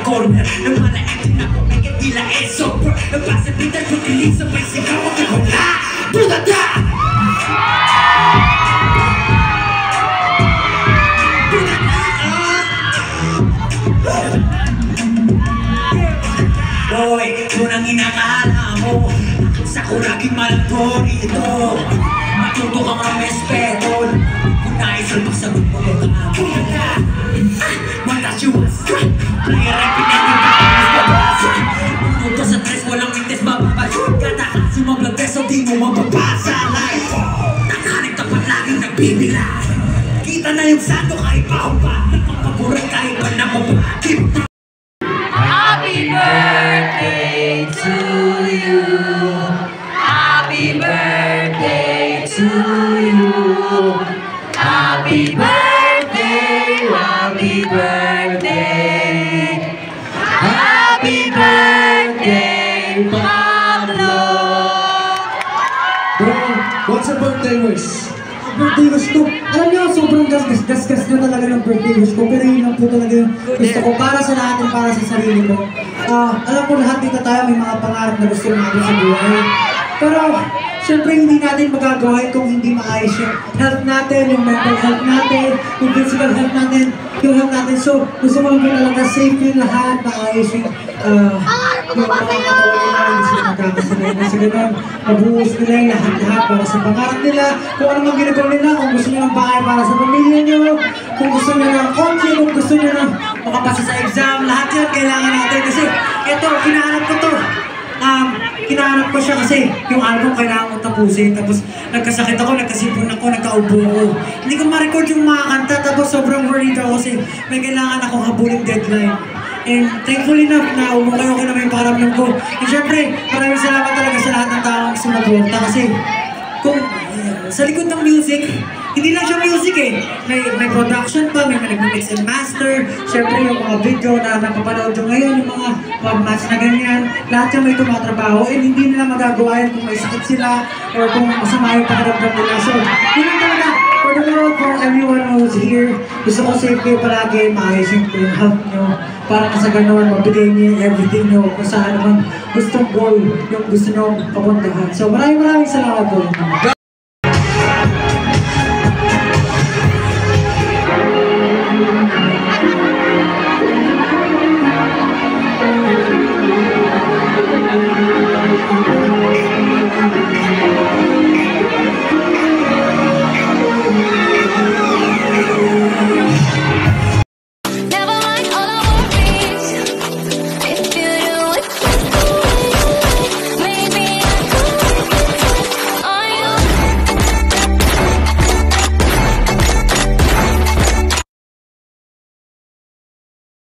corner ng mga acting na kumikit nila sobra. Nagpasabitan ko kilig sabay sigaw at wala budada. Boy, kung ang inakala mo sa kuraging malagto rito, matuto ka mga respeto. Kung naisalpak sagot mo ba ako matasiwas kaya rin pinagkakakas babasa. Pumunto sa tres, walang wintes bababas. Katakasin mo blood vessel, di mo mababasa. Life, nakanig tapat laging nagbibila. Kita na yung santo kahit pa pa. Nagpapagurat kahit pa na mo pa. Happy birthday to you. Happy birthday to you. Happy birthday, happy birthday. Happy birthday, Pablo. Bro, what's a birthday wish? Birthday wish ko, alam niyo, sobrang gas-gas na talaga ng birthday wish ko, pero yun lang po talaga yung gusto ko para sa lahat at para sa sarili ko. Alam ko lahat dito tayo may mga pangarap na gusto natin sa buhay. Pero, syempre hindi natin magagawa kung hindi maayos yung health natin, yung mental health natin, yung physical health natin, yung health natin. So, gusto ko lang talaga safe yung lahat, maayos yung mga katawan nila, hindi sila magkakasalain na sila nun. Mabuhos nila yung lahat-lahat para sa pangarap nila, kung ano mang ginagawa nila, kung gusto nyo ng bahay para sa pamilya nyo, kung gusto nyo ng kotse, kung gusto nyo ng makapasa sa exam, lahat yan kailangan natin. Kasi ito, kinahanap ko to. Kinahanap ko siya kasi yung album kailangan ko tapusin. Tapos nagkasakit ako, nagkasipon ako, nagkaubo ko. Hindi ko ma-record yung mga kanta, tapos sobrang worried ako kasi may kailangan akong habuling deadline. And thankfully enough na umukay na may pakaramdam ko. And syempre, maraming salamat talaga sa lahat ng taong sumuporta kasi kung sa likod ng music, hindi lang siya music eh. May production pa, may nag-mix and master. Siyempre yung mga video na napapanood nyo ngayon, yung mga match na ganyan, lahat yung may tumatrabaho and hindi nila magagawa yan kung may sakit sila or kung masama yung pakiramdam nila. So, yun lang talaga. For the world, for everyone who's here, gusto ko safe kayo palagi, maayos yung health nyo. Para sa ganoon, mabigay niyo everything nyo kung saan naman gustong goal yung gusto nyo papuntahan. So, maraming salamat po.